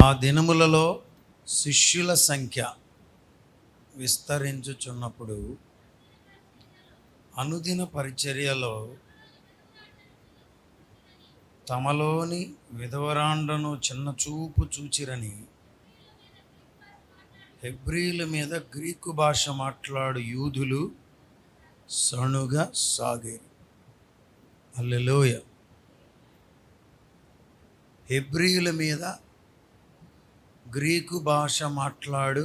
ఆ దినములలో శిష్యుల సంఖ్య విస్తరించుచున్నప్పుడు అనుదిన పరిచర్యలో తమలోని విధవరాండ్రను చిన్న చూపు చూచిరని హెబ్రీల మీద గ్రీకు భాష మాట్లాడు యూదులు సణుగా సాగారు. హల్లెలూయా. హెబ్రీల మీద గ్రీకు భాష మాట్లాడు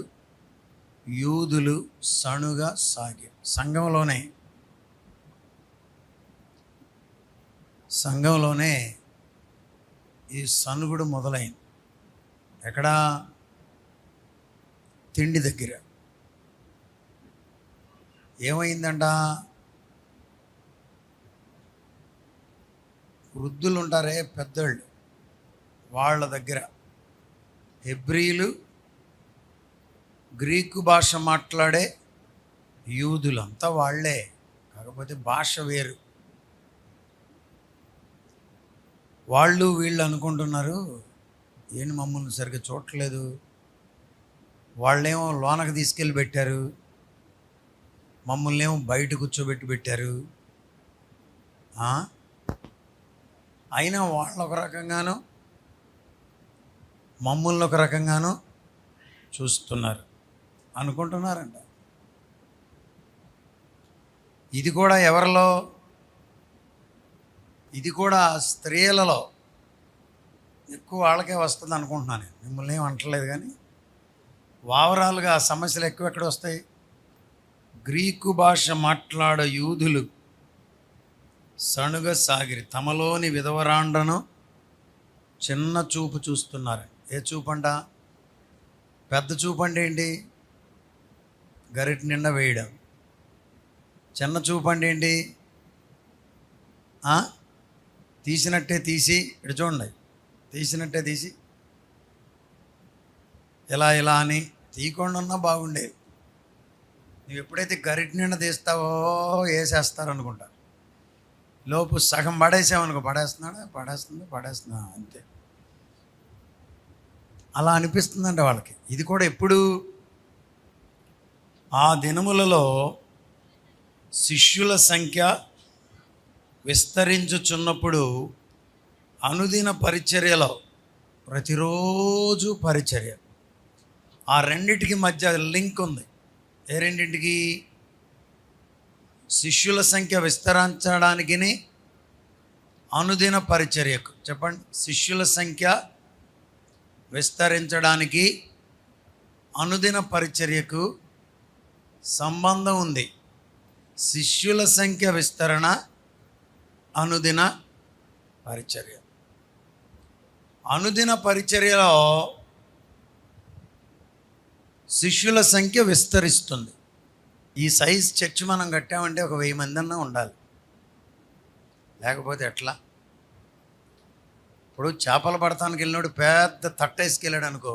యూదులు సణుగా సాగారు. సంఘంలోనే ఈ సనుగుడు మొదలైంది. ఎక్కడా? తిండి దగ్గర. ఏమైందంట? వృద్ధులు ఉంటారే, పెద్దోళ్ళు, వాళ్ళ దగ్గర హెబ్రీలు, గ్రీకు భాష మాట్లాడే యూదులంతా వాళ్ళే, కాకపోతే భాష వేరు. వాళ్ళు వీళ్ళు అనుకుంటున్నారు, ఏంటి మమ్మల్ని సరిగ్గా చూడట్లేదు, వాళ్ళేమో లోనకి తీసుకెళ్ళి పెట్టారు, మమ్మల్ని ఏమో బయట కూర్చోబెట్టి పెట్టారు. అయినా వాళ్ళు ఒక రకంగాను, మమ్మల్ని ఒక రకంగాను చూస్తున్నారు అనుకుంటున్నారంట. ఇది కూడా ఎవరిలో? ఇది కూడా స్త్రీలలో ఎక్కువ వాళ్ళకే వస్తుంది అనుకుంటున్నాను. మిమ్మల్ని ఏం అంటలేదు, కానీ ఓవరాల్గా సమస్యలు ఎక్కువ ఎక్కడ వస్తాయి? గ్రీకు భాష మాట్లాడే యూదులు సణుగ సాగిరి, తమలోని విధవరాండ్రను చిన్న చూపు చూస్తున్నారు. ఏ చూపు అంట? పెద్ద చూపు అంటే ఏంటి? గరిటి నిండా వేయడం. చిన్న చూపు అంటే ఏంటి? తీసినట్టే తీసి, ఇటు చూడండి, తీసినట్టే తీసి ఇలా ఇలా అని తీయకుండా ఉన్నా బాగుండేది. నువ్వు ఎప్పుడైతే గరిటి నిండా తీస్తావో వేసేస్తారనుకుంటా, లోపు సగం పడేసామనుకో, పడేస్తున్నా అంతే. అలా అనిపిస్తుందంట వాళ్ళకి. ఇది కూడా ఎప్పుడు? ఆ దినములలో శిష్యుల సంఖ్య విస్తరించుచున్నప్పుడు అనుదిన పరిచర్యలో, ప్రతిరోజు పరిచర్య, ఆ రెండింటికి మధ్య లింక్ ఉంది. ఏ రెండింటికి? శిష్యుల సంఖ్య విస్తరించడానికి, అనుదిన పరిచర్యకు. చెప్పండి. శిష్యుల సంఖ్య విస్తరించడానికి, అనుదిన పరిచర్యకు సంబంధం ఉంది. శిష్యుల సంఖ్య విస్తరణ, అనుదిన పరిచర్య. అనుదిన పరిచర్యలో శిష్యుల సంఖ్య విస్తరిస్తుంది. ఈ సైజ్ చర్చి మనం కట్టామంటే ఒక 1000 మంది అన్నా ఉండాలి, లేకపోతే ఎట్లా? ఇప్పుడు చేపలు పడటానికి వెళ్ళినప్పుడు పెద్ద తట్టేసుకెళ్ళాడు అనుకో,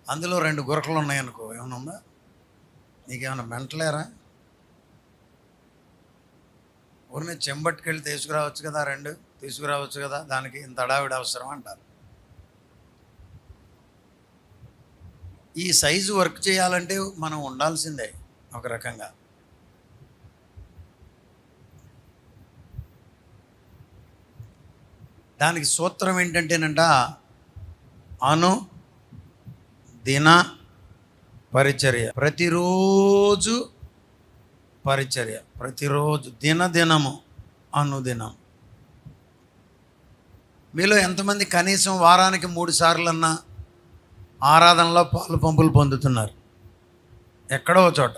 అందులో 2 గురకలు ఉన్నాయనుకో, ఏమైనా ఉందా? నీకేమైనా మెంటలేరా? ఊరిని చెంబట్టుకెళ్ళి తీసుకురావచ్చు కదా, 2 తీసుకురావచ్చు కదా, దానికి ఇంత అడావిడ అవసరం అంటారు. ఈ సైజు వర్క్ చేయాలంటే మనం ఉండాల్సిందే ఒక రకంగా. దానికి సూత్రం ఏంటంటేనంట, దిన పరిచర్య. ప్రతిరోజు పరిచర్య, ప్రతిరోజు, దినము, అనుదినం. మీలో ఎంతమంది కనీసం వారానికి 3 సార్లన్నా ఆరాధనలో పాలు పంపులు పొందుతున్నారు? ఎక్కడో చోట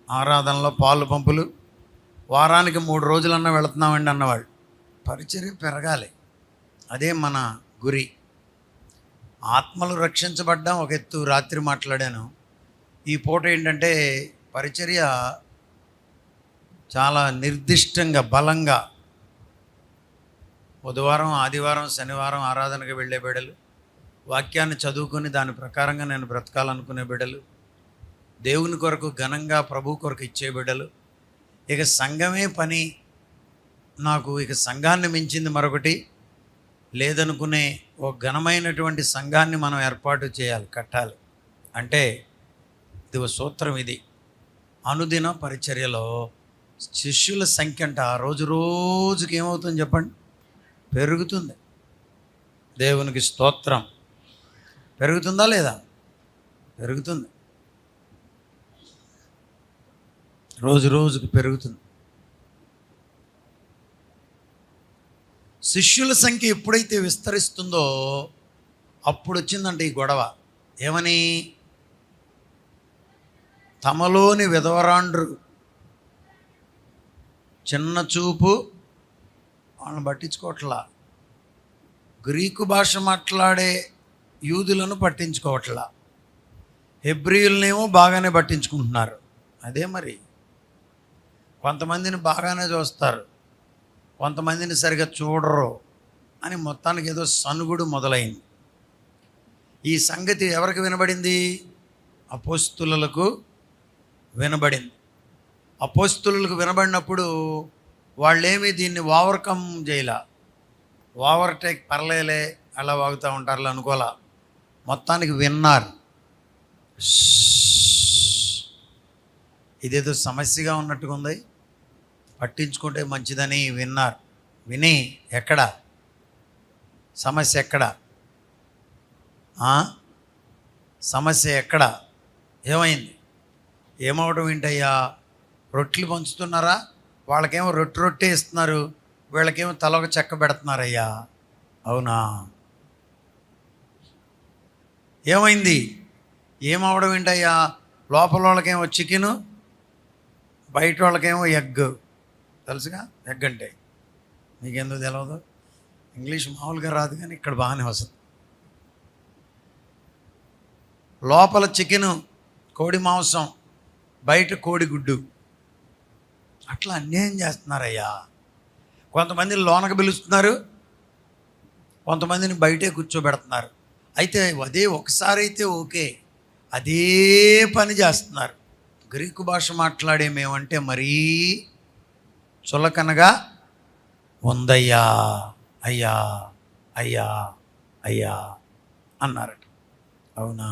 ఆరాధనలో పాలు పంపులు, వారానికి 3 రోజులన్నా వెళుతున్నామండి అన్నవాళ్ళు. పరిచర్య పెరగాలి, అదే మన గురి. ఆత్మలు రక్షించబడ్డాం ఒక ఎత్తు, రాత్రి మాట్లాడాను. ఈ పూట ఏంటంటే పరిచర్య చాలా నిర్దిష్టంగా, బలంగా, బుధవారం, ఆదివారం, శనివారం ఆరాధనకు వెళ్ళే బిడ్డలు, వాక్యాన్ని చదువుకొని దాని ప్రకారంగా నేను బ్రతకాలనుకునే బిడ్డలు, దేవుని కొరకు ఘనంగా ప్రభు కొరకు ఇచ్చే బిడ్డలు. ఇక సంఘమే పని నాకు, ఇక సంఘాన్ని మించింది మరొకటి లేదనుకునే ఒక ఘనమైనటువంటి సంఘాన్ని మనం ఏర్పాటు చేయాలి, కట్టాలి. అంటే ఇది ఒక సూత్రం. ఇది అనుదిన పరిచర్యలో శిష్యుల సంఖ్య అంట రోజు రోజుకి ఏమవుతుంది చెప్పండి? పెరుగుతుంది. దేవునికి స్తోత్రం. పెరుగుతుందా లేదా? పెరుగుతుంది. రోజు రోజుకి పెరుగుతుంది. శిష్యుల సంఖ్య ఎప్పుడైతే విస్తరిస్తుందో అప్పుడు వచ్చిందంటే ఈ గొడవ. ఏమని? తమలోని విధవరాండ్రు చిన్న చూపు, వాళ్ళని పట్టించుకోవట్లా. గ్రీకు భాష మాట్లాడే యూదులను పట్టించుకోవట్లా. హెబ్రీయులనేమో బాగానే పట్టించుకుంటున్నారు. అదే మరి, కొంతమందిని బాగానే చూస్తారు, కొంతమందిని సరిగా చూడరు అని మొత్తానికి ఏదో సనుగుడు మొదలైంది. ఈ సంగతి ఎవరికి వినబడింది? అపోస్తులకు వినబడింది. అపోస్తులకు వినబడినప్పుడు వాళ్ళేమీ దీన్ని ఓవర్కమ్ చేయలా. ఓవర్టేక్ పర్లేలే, అలా వాగుతూ ఉంటారు అనుకోలా. మొత్తానికి విన్నారు. ఇదేదో సమస్యగా ఉన్నట్టుగా ఉంది, పట్టించుకుంటే మంచిదని విన్నారు. విని ఎక్కడ సమస్య? ఎక్కడ సమస్య? ఎక్కడ ఏమైంది? ఏమవడం ఏంటయ్యా? రొట్టెలు పంచుతున్నారా? వాళ్ళకేమో రొట్టె ఇస్తున్నారు, వీళ్ళకేమో తలొక చెక్క పెడుతున్నారయ్యా. అవునా? ఏమైంది? ఏమవడం ఏంటయ్యా? లోపల వాళ్ళకేమో చికెను, బయట వాళ్ళకేమో ఎగ్. తెలుసుగా ఎగ్ అంటే? మీకెందుకు తెలియదు? ఇంగ్లీష్ మామూలుగా రాదు కానీ ఇక్కడ బాగానే వస్తుంది. లోపల చికెను, కోడి మాంసం, బయట కోడి గుడ్డు. అట్లా అన్యాయం చేస్తున్నారయ్యా. కొంతమందిని లోనకు పిలుస్తున్నారు, కొంతమందిని బయటే కూర్చోబెడుతున్నారు. అయితే అదే ఒకసారి అయితే ఓకే, అదే పని చేస్తున్నారు. గ్రీకు భాష మాట్లాడే మేమంటే మరీ చులకనగా ఉందయ్యా, అయ్యా అయ్యా అయ్యా అన్నారట. అవునా?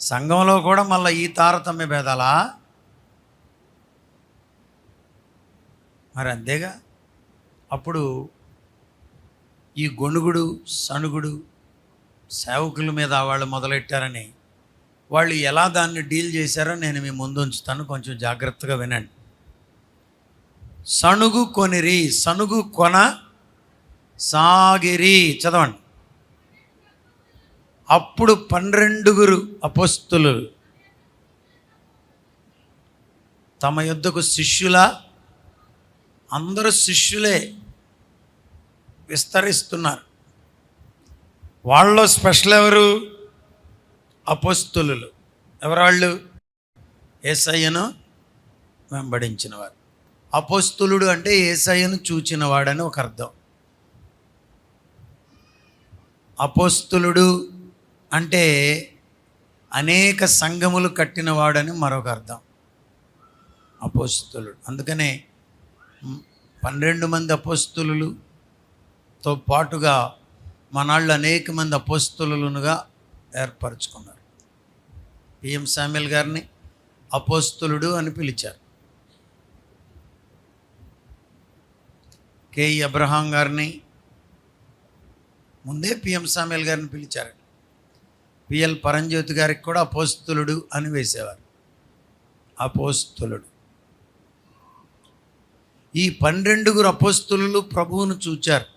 సంఘంలో కూడా మళ్ళీ ఈ తారతమ్య భేదాలా? మరి అంతేగా. అప్పుడు ఈ గొణుగుడు సణుగుడు సేవకుల మీద వాళ్ళు మొదలెట్టారని వాళ్ళు ఎలా దాన్ని డీల్ చేశారో నేను మీ ముందు ఉంచుతాను, కొంచెం జాగ్రత్తగా వినండి. సణుగు కొనిరి, సణుగు కొన సాగిరి. చదవండి. అప్పుడు 12 అపోస్తులు తమ యొద్దకు శిష్యుల, అందరూ శిష్యులే విస్తరిస్తున్నారు. వాళ్ళలో స్పెషల్ ఎవరు? అపోస్తులు. ఎవరు వాళ్ళు? యేసయ్యను వెంబడించిన వారు. అపోస్తులుడు అంటే యేసయ్యను చూచినవాడని ఒక అర్థం. అపోస్తులుడు అంటే అనేక సంఘములు కట్టినవాడని మరొక అర్థం. అపోస్తులుడు. అందుకనే 12 మంది అపోస్తులుతో పాటుగా మనాళ్ళు అనేక మంది అపోస్తులుగా ఏర్పరచుకున్నారు. పిఎం శామ్యూల్ గారిని అపోస్తులుడు అని పిలిచారు. కేఈ అబ్రహాం గారిని ముందే పిఎం శామ్యూల్ గారిని పిలిచారు. పిఎల్ పరంజ్యోతి గారికి కూడా అపోస్తులుడు అని వేసేవారు. అపోస్తులుడు. ఈ 12 అపోస్తులు ప్రభువును చూచారు.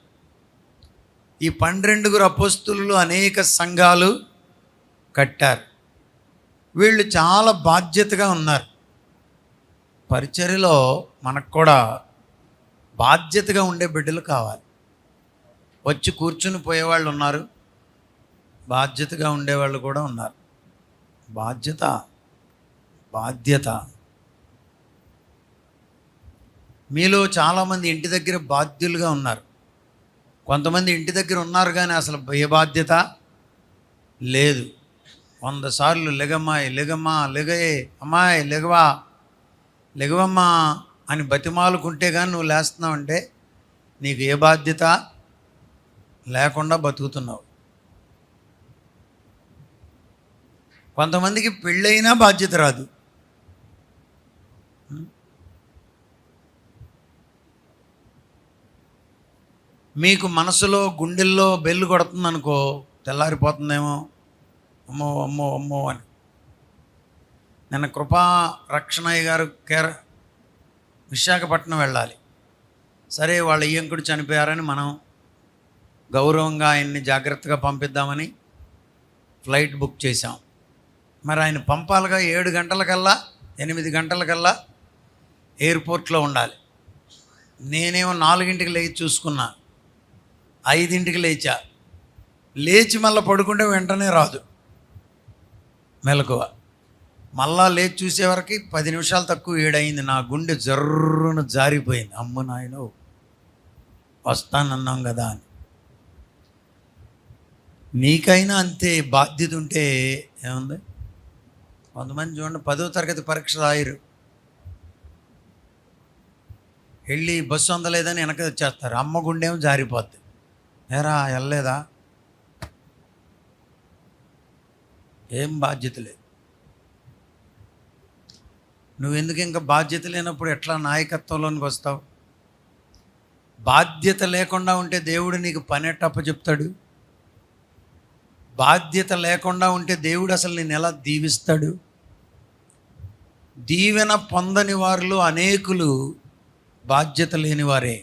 ఈ 12 అపోస్తులు అనేక సంఘాలు కట్టారు. వీళ్ళు చాలా బాధ్యతగా ఉన్నారు. పరిచర్యలో మనకు కూడా బాధ్యతగా ఉండే బిడ్డలు కావాలి. వచ్చి కూర్చుని పోయేవాళ్ళు ఉన్నారు, బాధ్యతగా ఉండేవాళ్ళు కూడా ఉన్నారు. బాధ్యత. మీలో చాలామంది ఇంటి దగ్గర బాధ్యులుగా ఉన్నారు. కొంతమంది ఇంటి దగ్గర ఉన్నారు కానీ అసలు ఏ బాధ్యత లేదు. 100 సార్లు లెగమ్మాయి, లెగమ్మా, లెగయే, అమ్మాయి లెగవా, లెగవమ్మా అని బతిమాలుకుంటే కానీ నువ్వు లేస్తున్నావంటే నీకు ఏ బాధ్యత లేకుండా బతుకుతున్నావు. కొంతమందికి పెళ్ళైనా బాధ్యత రాదు. మీకు మనసులో గుండెల్లో బెల్లు కొడుతుంది అనుకో, తెల్లారిపోతుందేమో, అమ్మో అమ్మో అమ్మో అని. నిన్న కృపా రక్షణయ్య గారు విశాఖపట్నం వెళ్ళాలి. సరే, వాళ్ళ ఇయ్యంకుడు చనిపోయారని మనం గౌరవంగా ఆయన్ని జాగ్రత్తగా పంపిద్దామని ఫ్లైట్ బుక్ చేశాం. మరి ఆయన పంపాలిగా 7 గంటలకల్లా 8 గంటలకల్లా ఎయిర్పోర్ట్లో ఉండాలి. నేనేమో 4ంటికి లేచి చూసుకున్నా, 5ంటికి లేచా. లేచి మళ్ళీ పడుకుంటే వెంటనే రాదు మెలకువ. మళ్ళా లేచి చూసేవరకు 10 నిమిషాలు తక్కువ 7 అయింది. నా గుండె జర్రును జారిపోయింది. అమ్మ నాయనో, వస్తానన్నాం కదా అని. నీకైనా అంతే బాధ్యత ఉంటే ఏముంది. కొంతమంది చూడండి, 10వ తరగతి పరీక్ష రాయరు, వెళ్ళి బస్సు అందలేదని వెనక వచ్చేస్తారు. అమ్మ గుండెమో జారిపోద్ది. ఏరా వెళ్ళలేదా? ఏం బాధ్యత లేదు. నువ్వెందుకు ఇంకా బాధ్యత లేనప్పుడు ఎట్లా నాయకత్వంలోనికి వస్తావు? బాధ్యత లేకుండా ఉంటే దేవుడు నీకు పని ఎట్టప్ప చెప్తాడు? బాధ్యత లేకుండా ఉంటే దేవుడు అసలు నేను ఎలా దీవిస్తాడు? దీవెన పొందని వారిలో అనేకులు బాధ్యత లేని వారే.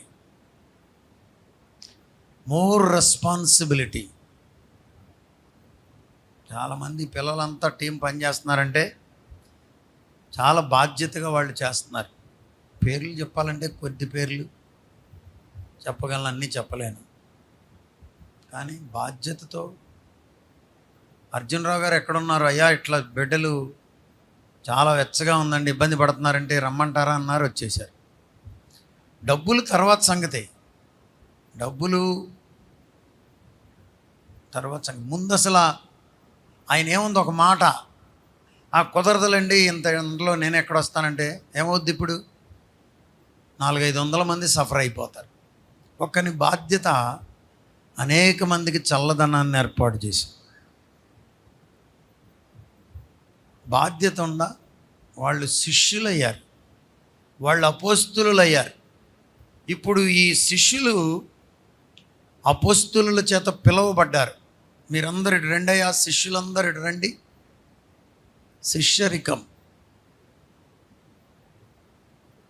More responsibility. చాలామంది పిల్లలంతా టీం పనిచేస్తున్నారంటే చాలా బాధ్యతగా వాళ్ళు చేస్తున్నారు. పేర్లు చెప్పాలంటే కొద్ది పేర్లు చెప్పగలను, అన్నీ చెప్పలేను. కానీ బాధ్యతతో. అర్జునరావు గారు ఎక్కడున్నారు? అయ్యా ఇట్లా బిడ్డలు చాలా వెచ్చగా ఉందండి, ఇబ్బంది పడుతున్నారంటే రమ్మంటారా అన్నారు, వచ్చేసారు. డబ్బులు తర్వాత సంగతి, డబ్బులు తర్వాత సంగతి. ముందు అసలు ఆయన ఏముంది, ఒక మాట, కుదరదులండి ఇంతలో నేను ఎక్కడ వస్తానంటే ఏమవుద్ది? ఇప్పుడు 400-500 మంది సఫర్ అయిపోతారు. ఒక్కని బాధ్యత అనేక మందికి చల్లదనాన్ని ఏర్పాటు చేసి, బాధ్యత ఉందా వాళ్ళు శిష్యులయ్యారు, వాళ్ళు అపోస్తులు అయ్యారు. ఇప్పుడు ఈ శిష్యులు అపోస్తుల చేత పిలువబడ్డారు. మీరందరు ఇటు రండి అయ్యా, శిష్యులందరూ ఇటు రండి. శిష్యరికం,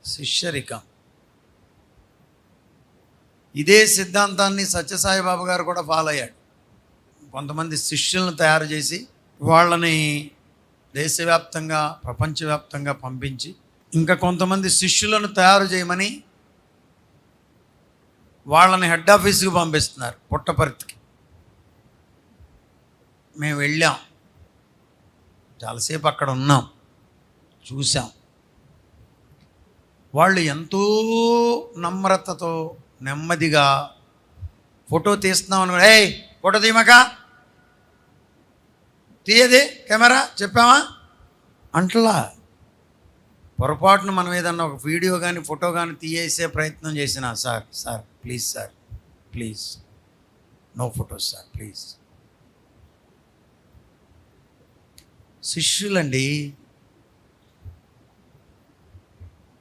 శిష్యరికం. ఇదే సిద్ధాంతాన్ని సత్యసాయిబాబా గారు కూడా ఫాలో అయ్యాడు. కొంతమంది శిష్యులను తయారు చేసి వాళ్ళని దేశవ్యాప్తంగా ప్రపంచవ్యాప్తంగా పంపించి, ఇంకా కొంతమంది శిష్యులను తయారు చేయమని వాళ్ళని హెడ్ ఆఫీస్కి పంపిస్తున్నారు, పుట్టపర్తికి. మేము వెళ్ళాం, చాలాసేపు అక్కడ ఉన్నాం, చూసాం. వాళ్ళు ఎంతో నమ్రతతో నెమ్మదిగా ఫోటో తీస్తున్నాం అనుకో, ఏయ్ ఫోటో తీయమాక, తీయదే కెమెరా చెప్పామా అంటలా. పొరపాటున మనం ఏదన్నా ఒక వీడియో కానీ ఫోటో కానీ తీయేసే ప్రయత్నం చేసినా, sir please sir, please no photos sir please. శిష్యులండి,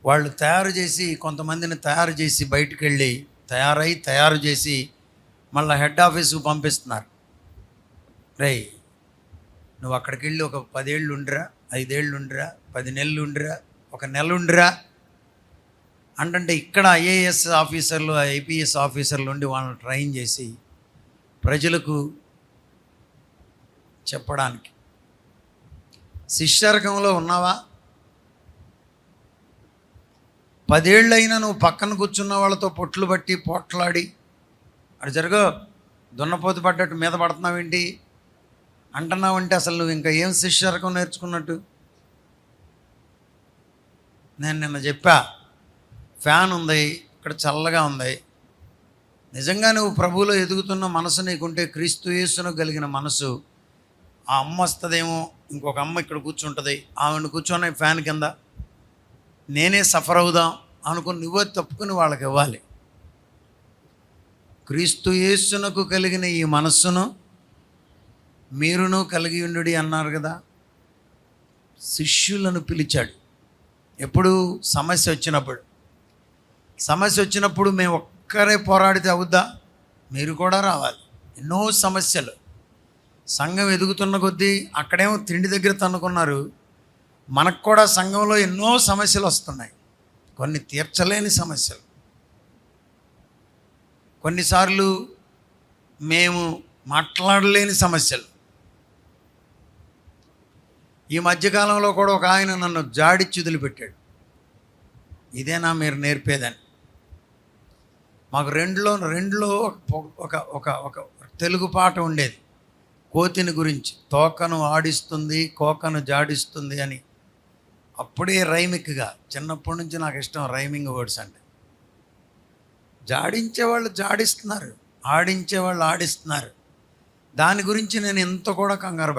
వాళ్ళు తయారు చేసి, కొంతమందిని తయారు చేసి బయటికి వెళ్ళి తయారు చేసి మళ్ళీ హెడ్ ఆఫీస్కి పంపిస్తున్నారు. రేయ్ నువ్వు అక్కడికి వెళ్ళి ఒక 10 ఏళ్ళు ఉండిరా, 5 ఏళ్ళు ఉండిరా, 10 నెలలు ఉండిరా, 1 నెల ఉండిరా అంటే ఇక్కడ ఐఏఎస్ ఆఫీసర్లు, ఐపీఎస్ ఆఫీసర్లు ఉండి వాళ్ళని ట్రైన్ చేసి ప్రజలకు చెప్పడానికి. శిష్యరకంలో ఉన్నావా? 10 ఏళ్ళైనా నువ్వు పక్కన కూర్చున్న వాళ్ళతో పొట్లు బట్టి పోట్లాడి అటు జరగో దున్నపోతు పడ్డట్టు మీద పడుతున్నావేంటి అంటున్నావంటే అసలు నువ్వు ఇంకా ఏం శిష్యరకం నేర్చుకున్నట్టు? నేను నిన్న చెప్పా, ఫ్యాన్ ఉంది, ఇక్కడ చల్లగా ఉంది. నిజంగా నువ్వు ప్రభువులో ఎదుగుతున్న మనసు నీకుంటే, క్రీస్తు యేసును కలిగిన మనసు, ఆ అమ్మ వస్తుందేమో, ఇంకొక అమ్మ ఇక్కడ కూర్చుంటుంది, ఆవిడ కూర్చొని ఫ్యాన్ కింద నేనే సఫర్ అవుదాం అనుకుని నువ్వే తప్పుకుని వాళ్ళకి ఇవ్వాలి. క్రీస్తు యేసునకు కలిగిన ఈ మనస్సును మీరును కలిగి ఉండుడి అన్నారు కదా. శిష్యులను పిలిచాడు. ఎప్పుడు? సమస్య వచ్చినప్పుడు మేము ఒక్కరే పోరాడితే అవుద్దా? మీరు కూడా రావాలి. ఎన్నో సమస్యలు. సంఘం ఎదుగుతున్న కొద్దీ అక్కడేమో తిండి దగ్గర తన్నుకున్నారు, మనకు కూడా సంఘంలో ఎన్నో సమస్యలు వస్తున్నాయి. కొన్ని తీర్చలేని సమస్యలు, కొన్నిసార్లు మేము మాట్లాడలేని సమస్యలు. ఈ మధ్యకాలంలో కూడా ఒక ఆయన నన్ను జాడిచ్చి వదిలిపెట్టాడు. ఇదేనా మీరు నేర్పేదని? మాకు రెండులో ఒక ఒక ఒక తెలుగు పాట ఉండేది, కోతిని గురించి. తోకను ఆడిస్తుంది, కోకను జాడిస్తుంది అని. అప్పుడే రైమిక్గా, చిన్నప్పటి నుంచి నాకు ఇష్టం రైమింగ్ వర్డ్స్ అంటే. జాడించేవాళ్ళు జాడిస్తున్నారు, ఆడించేవాళ్ళు ఆడిస్తున్నారు. దాని గురించి నేను ఎంత కూడా కంగారు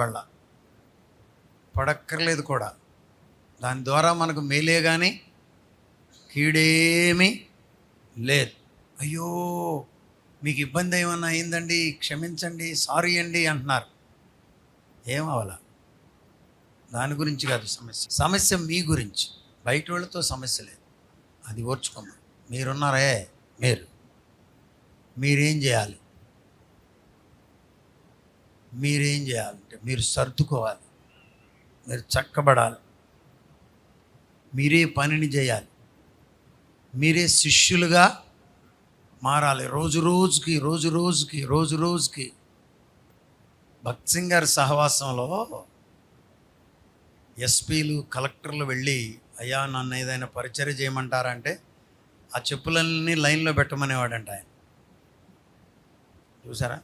పడక్కర్లేదు కూడా. దాని ద్వారా మనకు మేలే కానీ కీడేమీ లేదు. అయ్యో మీకు ఇబ్బంది ఏమన్నా అయిందండి, క్షమించండి, సారీ అండి అంటున్నారు. ఏమవలా? దాని గురించి కాదు సమస్య మీ గురించి. బయట వాళ్ళతో సమస్య లేదు, అది ఓర్చుకోమా. మీరున్నారే, మీరేం చేయాలంటే మీరు సర్దుకోవాలి, మీరు చక్కబడాలి, మీరే పనిని చేయాలి, మీరే శిష్యులుగా మారాలి. రోజు రోజుకి భక్త్ సింగ్ గారి సహవాసంలో ఎస్పీలు, కలెక్టర్లు వెళ్ళి, అయ్యా నన్ను ఏదైనా పరిచర్య చేయమంటారంటే ఆ చెప్పులన్నీ లైన్లో పెట్టమనేవాడంట ఆయన. చూసారా?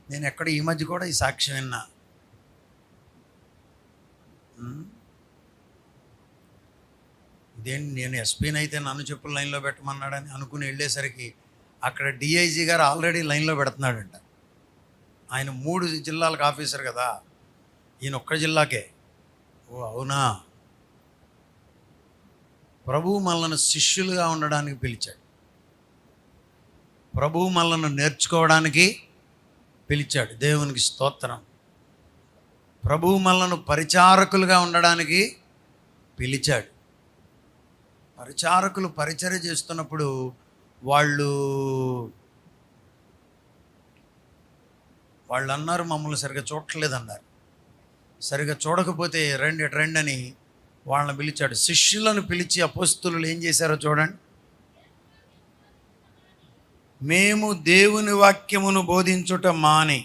నేను ఎక్కడ ఈ మధ్య కూడా ఈ సాక్ష్యం విన్నా. ఇదేంటి, నేను ఎస్పీని అయితే నన్ను చెప్పులు లైన్లో పెట్టమన్నాడని అనుకుని వెళ్ళేసరికి అక్కడ డిఐజీ గారు ఆల్రెడీ లైన్లో పెడుతున్నాడంట. ఆయన 3 జిల్లాలకు ఆఫీసర్ కదా, ఈయన ఒక్క జిల్లాకే. ఓ అవునా? ప్రభువు మనల్ని శిష్యులుగా ఉండడానికి పిలిచాడు. ప్రభువు మనల్ని నేర్చుకోవడానికి పిలిచాడు. దేవునికి స్తోత్రం. ప్రభువు మనల్ని పరిచారకులుగా ఉండడానికి పిలిచాడు. పరిచారకులు పరిచర్య చేస్తున్నప్పుడు వాళ్ళు అన్నారు, మమ్మల్ని సరిగ్గా చూడట్లేదన్నారు. సరిగ్గా చూడకపోతే రండి అని వాళ్ళని పిలిచాడు. శిష్యులను పిలిచి అపోస్తలులు ఏం చేశారో చూడండి. మేము దేవుని వాక్యమును బోధించుట మాని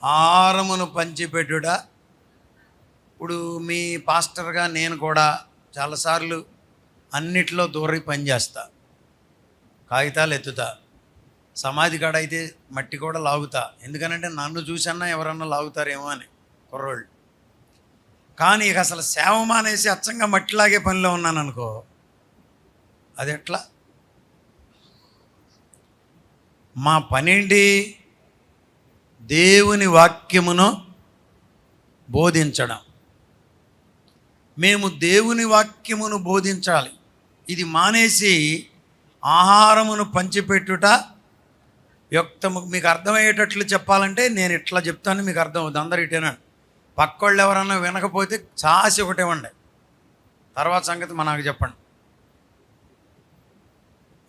ఆహారమును పంచిపెట్టుట. ఇప్పుడు మీ పాస్టర్గా నేను కూడా చాలాసార్లు అన్నిట్లో దూరి పనిచేస్తా, కాగితాలు ఎత్తుతా, సమాధి కాడ అయితే మట్టి కూడా లాగుతా. ఎందుకనంటే నన్ను చూసన్నా ఎవరన్నా లాగుతారేమో అని కుర్రోళ్ళు. కానీ ఇక అసలు సేవ మానేసి అచ్చంగా మట్టిలాగే పనిలో ఉన్నాను అనుకో, అది ఎట్లా? మా పనేంటి? దేవుని వాక్యమును బోధించడం. మేము దేవుని వాక్యమును బోధించాలి. ఇది మానేసి ఆహారమును పంచిపెట్టుట యుక్తము. మీకు అర్థమయ్యేటట్లు చెప్పాలంటే నేను ఇట్లా చెప్తాను, మీకు అర్థం అవుతుంది. అందరు ఇటేనండి. పక్కోళ్ళు ఎవరన్నా వినకపోతే చాసి ఒకటే ఉండే, తర్వాత సంగతి నాకు చెప్పండి.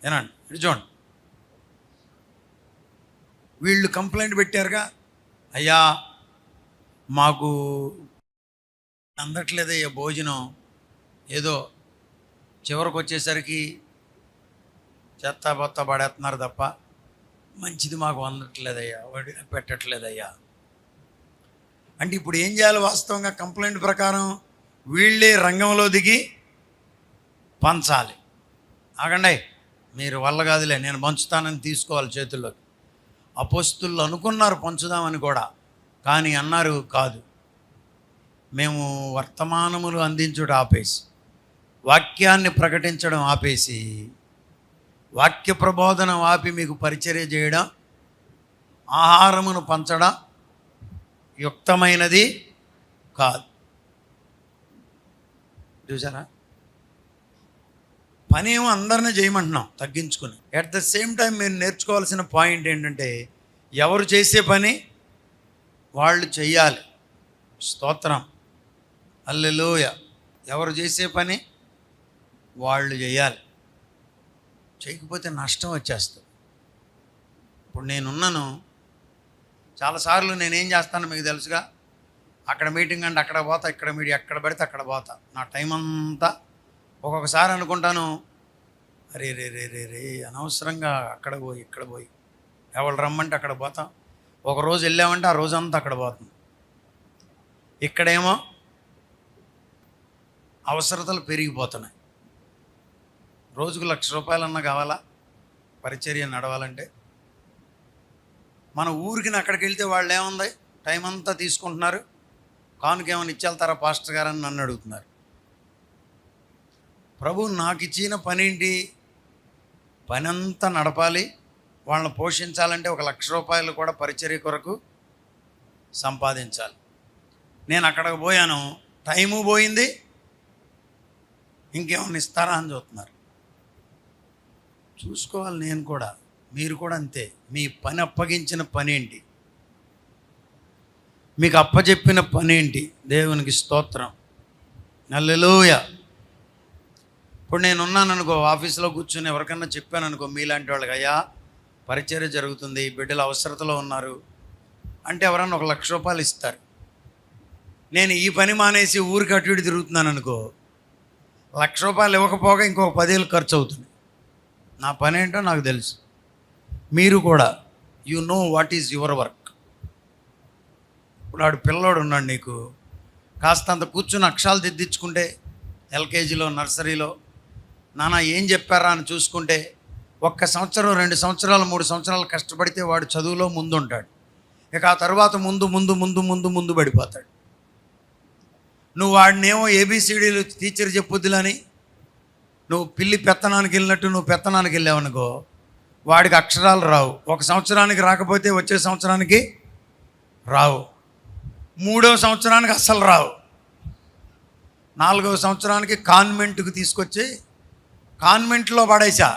ఏనండి, ఇటు చూడండి. వీళ్ళు కంప్లైంట్ పెట్టారుగా, అయ్యా మాకు అందట్లేదయ్యా భోజనం, ఏదో చివరికి వచ్చేసరికి చెత్త బొత్త పడేస్తున్నారు తప్ప మంచిది మాకు అందట్లేదయ్యా, పెట్టట్లేదయ్యా అంటే ఇప్పుడు ఏం చేయాలి? వాస్తవంగా కంప్లైంట్ ప్రకారం వీళ్ళే రంగంలో దిగి పంచాలి. ఆగండి, మీరు వల్ల కాదులే, నేను పంచుతానని తీసుకోవాలి చేతుల్లోకి. అపోస్తులు అనుకున్నారు పంచుదామని కూడా, కానీ అన్నారు కాదు, మేము వర్తమానములు అందించుట ఆపేసి, వాక్యాన్ని ప్రకటించడం ఆపేసి, వాక్య ప్రబోధన ఆపి మీకు పరిచర్య చేయడం, ఆహారమును పంచడం యుక్తమైనది కాదు. చూసారా? పని ఏమో అందరినీ చేయమంటున్నాం తగ్గించుకుని. అట్ ద సేమ్ టైం మీరు నేర్చుకోవాల్సిన పాయింట్ ఏంటంటే, ఎవరు చేసే పని వాళ్ళు చెయ్యాలి. స్తోత్రం, హల్లెలూయా. ఎవరు చేసే పని వాళ్ళు చేయాలి. చేయకపోతే నష్టం వచ్చేస్తుంది. ఇప్పుడు నేనున్నాను, చాలాసార్లు నేనేం చేస్తాను మీకు తెలుసుగా, అక్కడ మీటింగ్ అంటే అక్కడ పోతా, ఇక్కడ మీడియా ఎక్కడ పడితే అక్కడ పోతా. నా టైం అంతా ఒక్కొక్కసారి అనుకుంటాను, అరే రే రే రే రే అనవసరంగా అక్కడ పోయి ఇక్కడ పోయి, ఎవరు రమ్మంటే అక్కడ పోతాం. ఒకరోజు వెళ్ళామంటే ఆ రోజంతా అక్కడ పోతుంది. ఇక్కడేమో అవసరతలు పెరిగిపోతున్నాయి. రోజుకు ₹1,00,000 కావాలా పరిచర్య నడవాలంటే? మన ఊరికి అక్కడికి వెళ్తే వాళ్ళు ఏముంది, టైం అంతా తీసుకుంటున్నారు, కానుకేమని ఇచ్చేళ్తారా పాస్టర్ గారు అని నన్ను అడుగుతున్నారు. ప్రభు నాకు ఇచ్చిన పని ఏంటి? పని అంతా నడపాలి, వాళ్ళని పోషించాలంటే ₹1,00,000 కూడా పరిచర్య కొరకు సంపాదించాలి. నేను అక్కడికి పోయాను, టైము పోయింది, ఇంకేమన్నా ఇస్తారా అని చూస్తున్నారు. చూసుకోవాలి. నేను కూడా, మీరు కూడా అంతే. మీ పని అప్పగించిన పని ఏంటి? మీకు అప్పచెప్పిన పని ఏంటి? దేవునికి స్తోత్రం, హల్లెలూయా. ఇప్పుడు నేను ఉన్నాను అనుకో, ఆఫీస్లో కూర్చొని ఎవరికన్నా చెప్పాను అనుకో, మీలాంటి వాళ్ళకి, అయ్యా పరిచర్య జరుగుతుంది, బిడ్డలు అవసరతలో ఉన్నారు అంటే ఎవరన్నా ₹1,00,000 ఇస్తారు. నేను ఈ పని మానేసి ఊరికి అటు ఇటు తిరుగుతున్నాను అనుకో, ₹1,00,000 ఇవ్వకపోగా ఇంకొక 10,000 ఖర్చు అవుతుంది. నా పని ఏంటో నాకు తెలుసు. మీరు కూడా you know what is your work. ఇప్పుడు వాడు పిల్లోడు ఉన్నాడు, నీకు కాస్తంత కూర్చుని అక్షరాలు దిద్దించుకుంటే, ఎల్కేజీలో నర్సరీలో నాన్న ఏం చెప్పారా అని చూసుకుంటే, 1 సంవత్సరం 2 సంవత్సరాలు 3 సంవత్సరాలు కష్టపడితే వాడు చదువులో ముందు ఉంటాడు. ఇక ఆ తర్వాత ముందు ముందు ముందు ముందు ముందు పడిపోతాడు. నువ్వు వాడినేమో ఏబిసిడీలు టీచర్ చెప్పుద్దులని నువ్వు పిల్లి పెత్తనానికి వెళ్ళినట్టు నువ్వు పెత్తనానికి వెళ్ళావనుకో, వాడికి అక్షరాలు రావు. 1 సంవత్సరానికి రాకపోతే వచ్చే సంవత్సరానికి రావు, 3వ సంవత్సరానికి అస్సలు రావు, 4వ సంవత్సరానికి కాన్వెంట్కి తీసుకొచ్చి కాన్వెంట్లో పడేసా.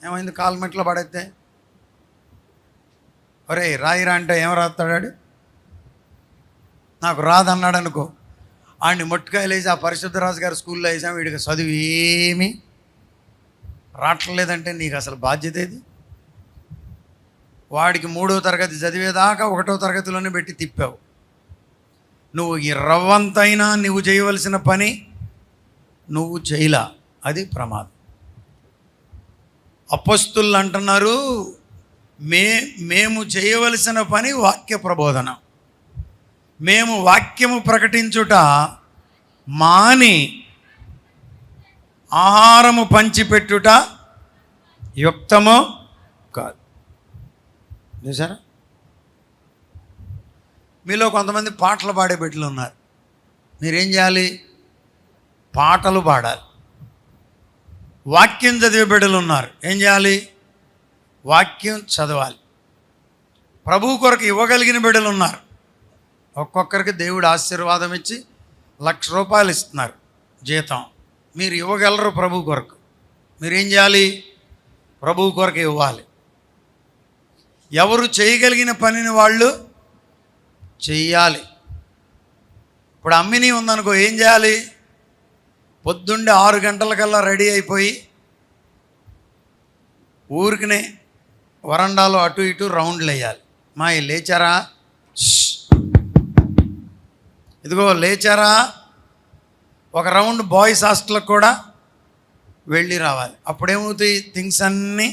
ఏమైంది కాన్వెంట్లో పడైతే? ఒరే రాయిరా అంటే ఏం రాస్తాడు? నాకు రాదన్నాడు అనుకో, ఆడిని మొట్టుకాయలు వేసి ఆ పరిశుద్ధరాజు గారి స్కూల్లో వేసాం, వీడికి చదువు ఏమీ రావట్లేదంటే నీకు అసలు బాధ్యత ఏది? వాడికి 3వ తరగతి చదివేదాకా 1వ తరగతిలోనే పెట్టి తిప్పావు. నువ్వు ఈ రవ్వంతైనా నువ్వు చేయవలసిన పని నువ్వు చేయలా, అది ప్రమాదం. అపొస్తలులు అంటున్నారు, మేము చేయవలసిన పని వాక్య ప్రబోధన, మేము వాక్యము ప్రకటించుట మాని ఆహారము పంచిపెట్టుట యుక్తమో కాదు. చూసారా? మీలో కొంతమంది పాటలు పాడే బిడ్డలు ఉన్నారు. మీరేం చేయాలి? పాటలు పాడాలి. వాక్యం చదివే బిడ్డలు ఉన్నారు. ఏం చేయాలి? వాక్యం చదవాలి. ప్రభు కొరకు ఇవ్వగలిగిన బిడ్డలు ఉన్నారు. ఒక్కొక్కరికి దేవుడు ఆశీర్వాదం ఇచ్చి ₹1,00,000 ఇస్తున్నారు జీతం. మీరు ఇవ్వగలరు ప్రభు కొరకు. మీరేం చేయాలి? ప్రభు కొరకు ఇవ్వాలి. ఎవరు చేయగలిగిన పనిని వాళ్ళు చెయ్యాలి. ఇప్పుడు అమ్మిని ఉందనుకో, ఏం చేయాలి? పొద్దుండే 6 గంటలకల్లా రెడీ అయిపోయి ఊరికినే వరండాలో అటు ఇటు రౌండ్లు వేయాలి. మా లేచారా, ఇదిగో లేచారా, ఒక రౌండ్ బాయ్స్ హాస్టల్కి కూడా వెళ్ళి రావాలి. అప్పుడేమవుతాయి? థింగ్స్ అన్నీ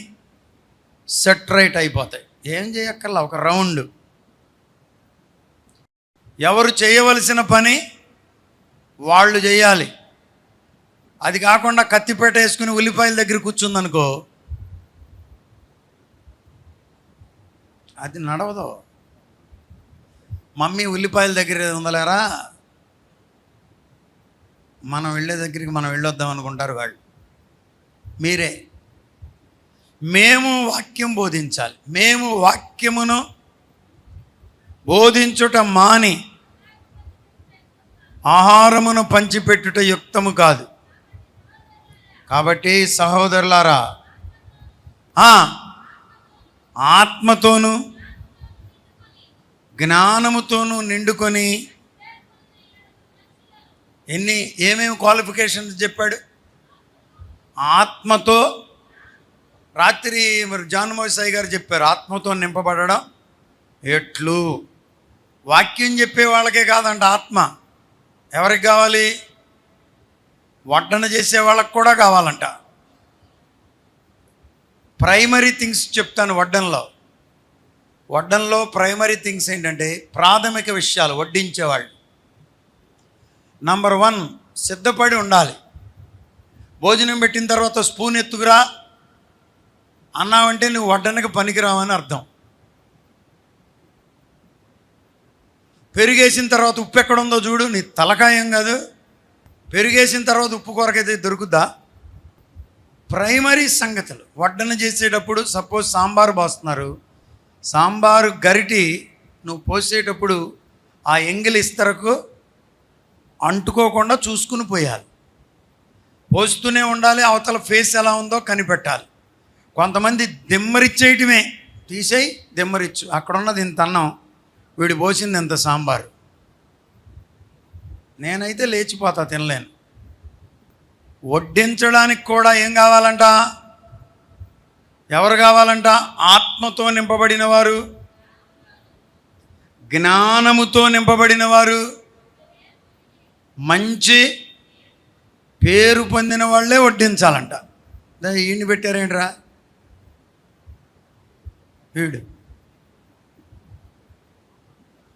సెట్ రైట్ అయిపోతాయి. ఏం చేయక్కర్లా, ఒక రౌండ్. ఎవరు చేయవలసిన పని వాళ్ళు చేయాలి. అది కాకుండా కత్తిపేట వేసుకుని ఉల్లిపాయల దగ్గర కూర్చుందనుకో, అది నడవదు. మమ్మీ ఉల్లిపాయల దగ్గర ఉందలేరా, మనం వెళ్ళే దగ్గరికి మనం వెళ్ళొద్దాం అనుకుంటారు వాళ్ళు. మీరే మేము వాక్యం బోధించాలి. మేము వాక్యమును బోధించుట మాని ఆహారమును పంచిపెట్టుట యుక్తము కాదు. కాబట్టి సహోదరులారా, ఆత్మతోనూ జ్ఞానముతోనూ నిండుకొని ఏమేమి క్వాలిఫికేషన్స్ చెప్పాడు? ఆత్మతో, రాత్రి మరి జాన్ మోసాయి గారు చెప్పారు, ఆత్మతో నింపబడడం ఎట్లు. వాక్యం చెప్పే వాళ్ళకే కాదంట ఆత్మ. ఎవరికి కావాలి? వడ్డన చేసే వాళ్ళకు కూడా కావాలంట. ప్రైమరీ థింగ్స్ చెప్తాను. వడ్డనలో ప్రైమరీ థింగ్స్ ఏంటంటే ప్రాథమిక విషయాలు. వడ్డించేవాళ్ళు నంబర్ 1 సిద్ధపడి ఉండాలి. భోజనం పెట్టిన తర్వాత స్పూన్ ఎత్తుకురా అన్నావంటే నువ్వు వడ్డనకి పనికిరావని అర్థం. పెరుగేసిన తర్వాత ఉప్పు ఎక్కడుందో చూడు, నీ తలకాయం కాదు. పెరుగేసిన తర్వాత ఉప్పు కొరకైతే దొరుకుద్దా? ప్రైమరీ సంగతులు. వడ్డన చేసేటప్పుడు సపోజ్ సాంబారు పోస్తున్నారు, సాంబారు గరిటి నువ్వు పోసేటప్పుడు ఆ ఎంగిలి ఇస్తరకు అంటుకోకుండా చూసుకుని పోయాలి. పోస్తూనే ఉండాలి. అవతల ఫేస్ ఎలా ఉందో కనిపెట్టాలి. కొంతమంది దిమ్మరిచ్చేయటమే, తీసేయి దిమ్మరిచ్చు, అక్కడున్నది ఇంత అన్నం, వీడు పోసింది ఎంత సాంబారు. నేనైతే లేచిపోతా, తినలేను. వడ్డించడానికి కూడా ఏం కావాలంట? ఎవరు కావాలంట? ఆత్మతో నింపబడిన వారు, జ్ఞానముతో నింపబడిన వారు, మంచి పేరు పొందిన వాళ్ళే వడ్డించాలంట. ఈయన్ని పెట్టారేంట్రా వీడు?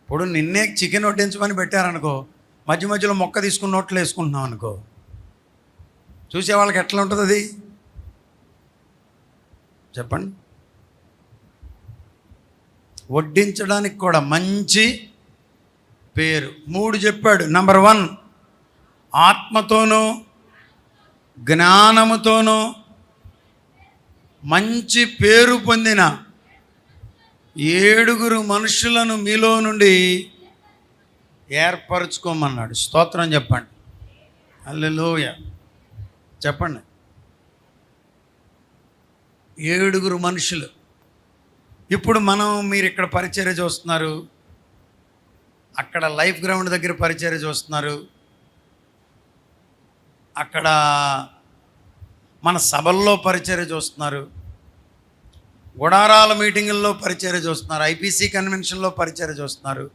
ఇప్పుడు నిన్నే చికెన్ వడ్డించమని పెట్టారనుకో, మధ్య మధ్యలో మొక్క తీసుకుని నోట్లో వేసుకుంటున్నాం అనుకో, చూసే వాళ్ళకి ఎట్లా ఉంటుంది అది? చెప్పండి. వడ్డించడానికి కూడా మంచి పేరు. 3 చెప్పాడు. నంబర్ 1 ఆత్మతోనూ జ్ఞానముతోనూ మంచి పేరు పొందిన 7 మనుషులను మీలో నుండి ఏర్పరచుకోమన్నాడు. స్తోత్రం చెప్పండి. హల్లెలూయా చెప్పండి. 7 మనుషులు. ఇప్పుడు మీరు ఇక్కడ పరిచర్య చూస్తున్నారు, అక్కడ లైఫ్ గ్రౌండ్ దగ్గర పరిచర్య చూస్తున్నారు, అక్కడ మన సభల్లో పరిచర్య చూస్తున్నారు, గుడారాల మీటింగుల్లో పరిచర్య చూస్తున్నారు, ఐపీసీ కన్వెన్షన్లో పరిచర్య చూస్తున్నారు.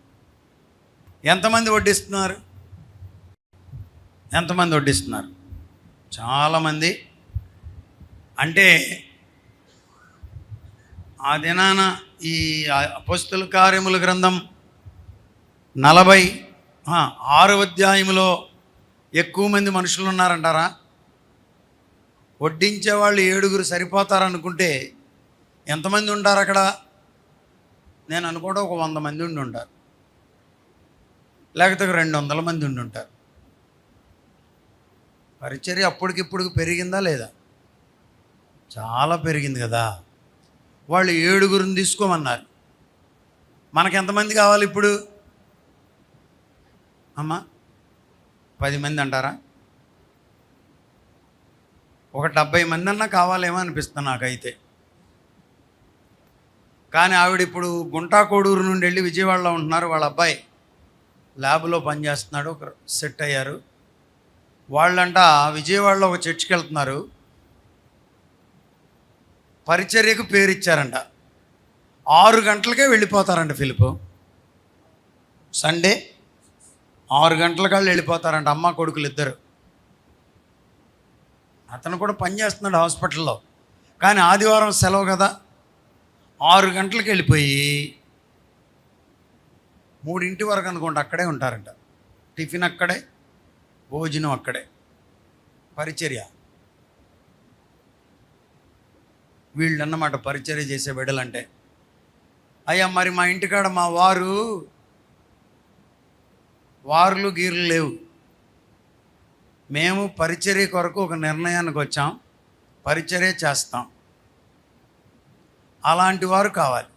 ఎంతమంది వడ్డిస్తున్నారు? చాలామంది. అంటే ఆ దినాన ఈ అపోస్తలుల కార్యముల గ్రంథం 46వ అధ్యాయంలో ఎక్కువ మంది మనుషులు ఉన్నారంటారా? వడ్డించే వాళ్ళు 7 సరిపోతారనుకుంటే ఎంతమంది ఉంటారు అక్కడ? నేను అనుకోవడం ఒక 100 మంది ఉండి ఉంటారు, లేకపోతే 200 మంది ఉండి ఉంటారు. పరిచర్య అప్పటికిప్పుడు పెరిగిందా లేదా? చాలా పెరిగింది కదా. వాళ్ళు 7 తీసుకోమన్నారు. మనకు ఎంతమంది కావాలి ఇప్పుడు? అమ్మా 10 మంది అంటారా? ఒక 70 మంది అన్నా కావాలేమో అనిపిస్తుంది నాకైతే. కానీ ఆవిడ ఇప్పుడు గుంటాకోడూరు నుండి వెళ్ళి విజయవాడలో ఉంటున్నారు. వాళ్ళ అబ్బాయి ల్యాబ్లో పనిచేస్తున్నాడు, ఒక సెట్ అయ్యారు. వాళ్ళంట విజయవాడలో ఒక చర్చికి వెళ్తున్నారు. పరిచర్యకు పేరు ఇచ్చారంట. 6 గంటలకే వెళ్ళిపోతారంట. ఫిలిప్ సండే 6 గంటలకల్లా వెళ్ళిపోతారంట, అమ్మ కొడుకులు ఇద్దరు. అతను కూడా పనిచేస్తున్నాడు హాస్పిటల్లో, కానీ ఆదివారం సెలవు కదా. 6 గంటలకు వెళ్ళిపోయి 3 వరకు అనుకోండి అక్కడే ఉంటారంట. టిఫిన్ అక్కడే, భోజనం అక్కడే, పరిచర్య. వీళ్ళన్నమాట పరిచర్య చేసే బిడ్డలంటే. అయ్యా మరి మా ఇంటికాడ మా వారులు గీర్లు లేవు, మేము పరిచర్య కొరకు ఒక నిర్ణయానికి వచ్చాం, పరిచర్య చేస్తాం, అలాంటి వారు కావాలి.